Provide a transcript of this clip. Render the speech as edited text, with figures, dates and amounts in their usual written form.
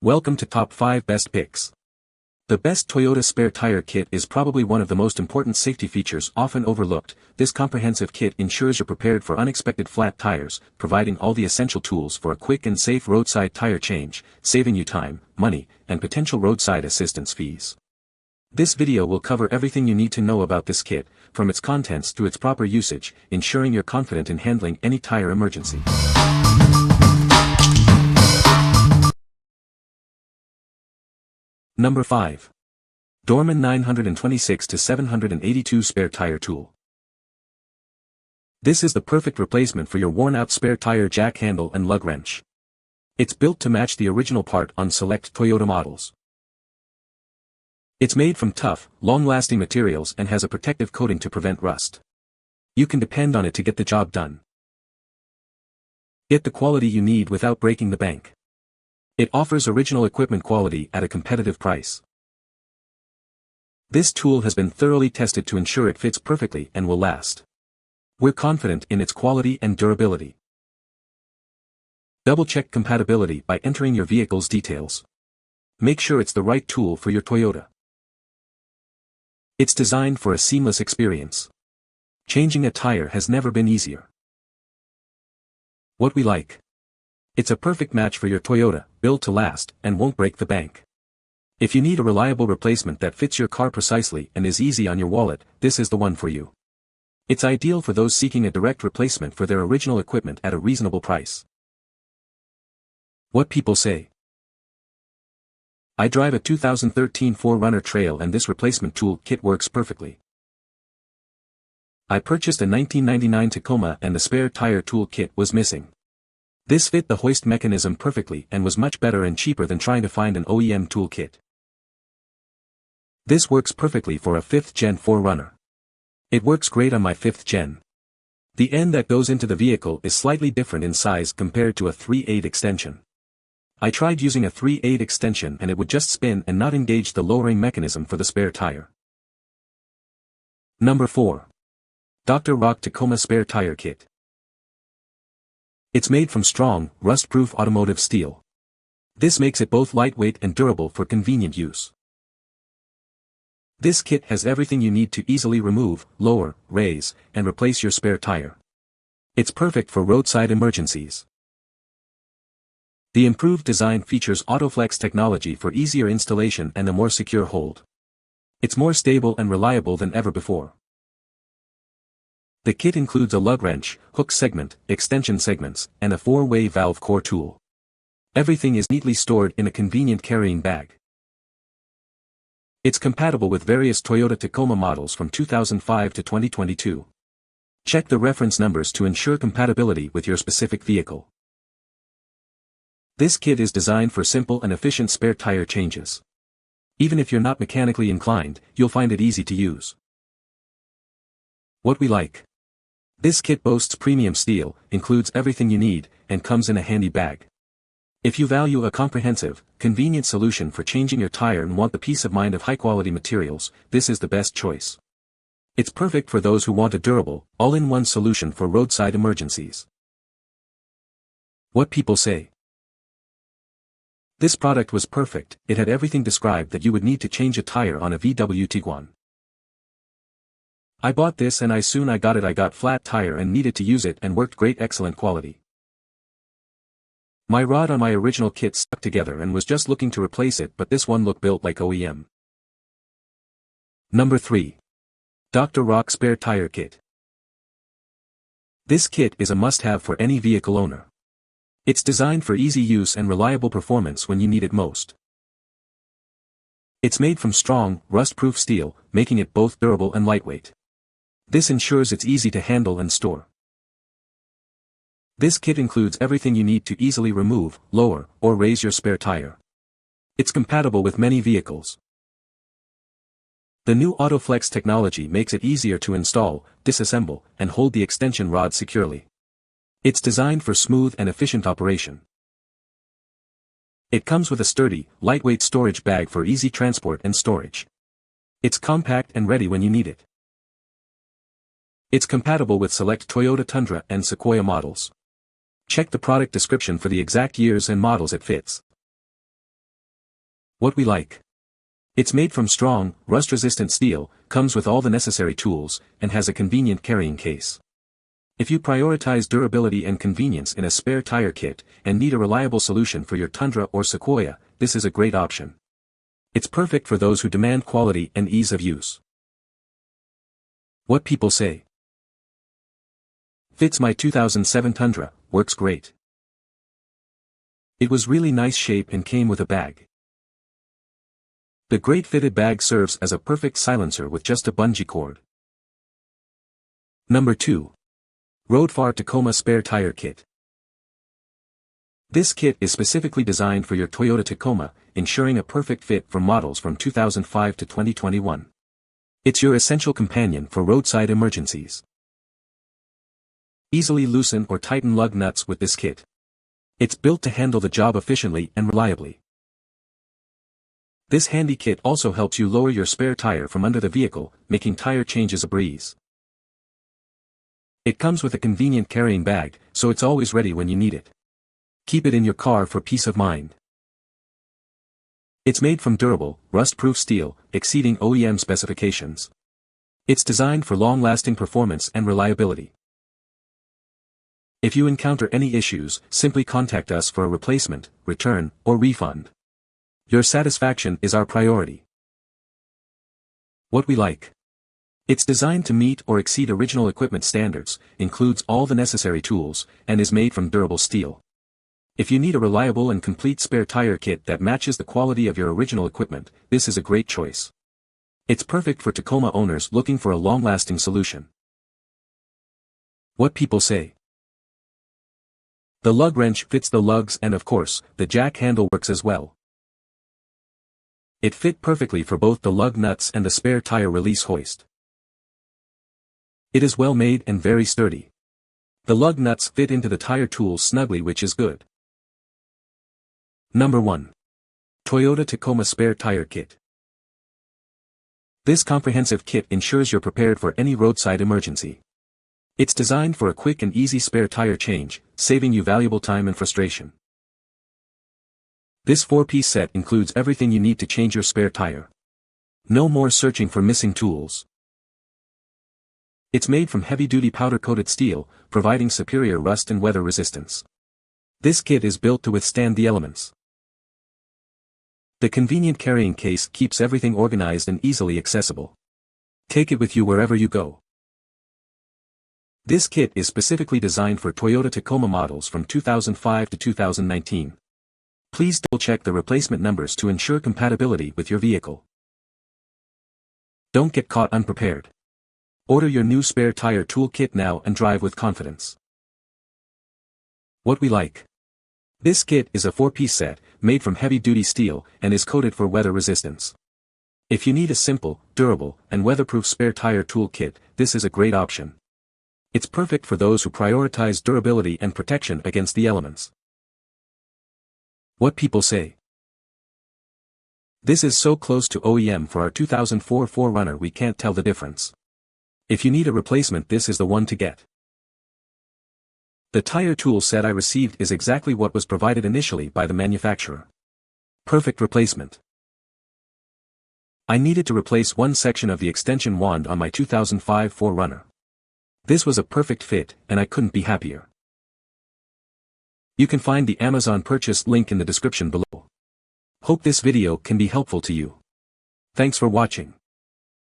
Welcome to Top 5 Best Picks. The best Toyota spare tire kit is probably one of the most important safety features often overlooked. This comprehensive kit ensures you're prepared for unexpected flat tires, providing all the essential tools for a quick and safe roadside tire change, saving you time, money, and potential roadside assistance fees. This video will cover everything you need to know about this kit, from its contents to its proper usage, ensuring you're confident in handling any tire emergency. Number 5. Dorman 926-782 Spare Tire Tool. This is the perfect replacement for your worn-out spare tire jack handle and lug wrench. It's built to match the original part on select Toyota models. It's made from tough, long-lasting materials and has a protective coating to prevent rust. You can depend on it to get the job done. Get the quality you need without breaking the bank. It offers original equipment quality at a competitive price. This tool has been thoroughly tested to ensure it fits perfectly and will last. We're confident in its quality and durability. Double-check compatibility by entering your vehicle's details. Make sure it's the right tool for your Toyota. It's designed for a seamless experience. Changing a tire has never been easier. What we like. It's a perfect match for your Toyota, built to last, and won't break the bank. If you need a reliable replacement that fits your car precisely and is easy on your wallet, this is the one for you. It's ideal for those seeking a direct replacement for their original equipment at a reasonable price. What people say. I drive a 2013 4Runner Trail and this replacement tool kit works perfectly. I purchased a 1999 Tacoma and the spare tire tool kit was missing. This fit the hoist mechanism perfectly and was much better and cheaper than trying to find an OEM toolkit. This works perfectly for a 5th Gen 4Runner. It works great on my 5th Gen. The end that goes into the vehicle is slightly different in size compared to a 3/8 extension. I tried using a 3/8 extension and it would just spin and not engage the lowering mechanism for the spare tire. Number 4. Dr.Roc Tacoma Spare Tire Kit. It's made from strong, rust-proof automotive steel. This makes it both lightweight and durable for convenient use. This kit has everything you need to easily remove, lower, raise, and replace your spare tire. It's perfect for roadside emergencies. The improved design features AutoFlex technology for easier installation and a more secure hold. It's more stable and reliable than ever before. The kit includes a lug wrench, hook segment, extension segments, and a 4-way valve core tool. Everything is neatly stored in a convenient carrying bag. It's compatible with various Toyota Tacoma models from 2005 to 2022. Check the reference numbers to ensure compatibility with your specific vehicle. This kit is designed for simple and efficient spare tire changes. Even if you're not mechanically inclined, you'll find it easy to use. What we like. This kit boasts premium steel, includes everything you need, and comes in a handy bag. If you value a comprehensive, convenient solution for changing your tire and want the peace of mind of high-quality materials, this is the best choice. It's perfect for those who want a durable, all-in-one solution for roadside emergencies. What people say. This product was perfect, it had everything described that you would need to change a tire on a VW Tiguan. I bought this and as soon as I got it I got flat tire and needed to use it and worked great, excellent quality. My rod on my original kit stuck together and was just looking to replace it, but this one looked built like OEM. Number 3. Dr.Roc Spare Tire Kit. This kit is a must-have for any vehicle owner. It's designed for easy use and reliable performance when you need it most. It's made from strong, rust-proof steel, making it both durable and lightweight. This ensures it's easy to handle and store. This kit includes everything you need to easily remove, lower, or raise your spare tire. It's compatible with many vehicles. The new AutoFlex technology makes it easier to install, disassemble, and hold the extension rod securely. It's designed for smooth and efficient operation. It comes with a sturdy, lightweight storage bag for easy transport and storage. It's compact and ready when you need it. It's compatible with select Toyota Tundra and Sequoia models. Check the product description for the exact years and models it fits. What we like. It's made from strong, rust-resistant steel, comes with all the necessary tools, and has a convenient carrying case. If you prioritize durability and convenience in a spare tire kit, and need a reliable solution for your Tundra or Sequoia, this is a great option. It's perfect for those who demand quality and ease of use. What people say. Fits my 2007 Tundra, works great. It was really nice shape and came with a bag. The great fitted bag serves as a perfect silencer with just a bungee cord. Number 2. ROADFAR Tacoma Spare Tire Kit. This kit is specifically designed for your Toyota Tacoma, ensuring a perfect fit for models from 2005 to 2021. It's your essential companion for roadside emergencies. Easily loosen or tighten lug nuts with this kit. It's built to handle the job efficiently and reliably. This handy kit also helps you lower your spare tire from under the vehicle, making tire changes a breeze. It comes with a convenient carrying bag, so it's always ready when you need it. Keep it in your car for peace of mind. It's made from durable, rust-proof steel, exceeding OEM specifications. It's designed for long-lasting performance and reliability. If you encounter any issues, simply contact us for a replacement, return, or refund. Your satisfaction is our priority. What we like. It's designed to meet or exceed original equipment standards, includes all the necessary tools, and is made from durable steel. If you need a reliable and complete spare tire kit that matches the quality of your original equipment, this is a great choice. It's perfect for Tacoma owners looking for a long-lasting solution. What people say. The lug wrench fits the lugs and of course, the jack handle works as well. It fit perfectly for both the lug nuts and the spare tire release hoist. It is well made and very sturdy. The lug nuts fit into the tire tools snugly, which is good. Number 1. Toyota Tacoma Spare Tire Kit. This comprehensive kit ensures you're prepared for any roadside emergency. It's designed for a quick and easy spare tire change, saving you valuable time and frustration. This 4-piece set includes everything you need to change your spare tire. No more searching for missing tools. It's made from heavy-duty powder-coated steel, providing superior rust and weather resistance. This kit is built to withstand the elements. The convenient carrying case keeps everything organized and easily accessible. Take it with you wherever you go. This kit is specifically designed for Toyota Tacoma models from 2005 to 2019. Please double-check the replacement numbers to ensure compatibility with your vehicle. Don't get caught unprepared. Order your new spare tire tool kit now and drive with confidence. What we like. This kit is a 4-piece set, made from heavy-duty steel, and is coated for weather resistance. If you need a simple, durable, and weatherproof spare tire tool kit, this is a great option. It's perfect for those who prioritize durability and protection against the elements. What people say. This is so close to OEM for our 2004 4Runner we can't tell the difference. If you need a replacement, this is the one to get. The tire tool set I received is exactly what was provided initially by the manufacturer. Perfect replacement. I needed to replace one section of the extension wand on my 2005 4Runner. This was a perfect fit, and I couldn't be happier. You can find the Amazon purchase link in the description below. Hope this video can be helpful to you. Thanks for watching.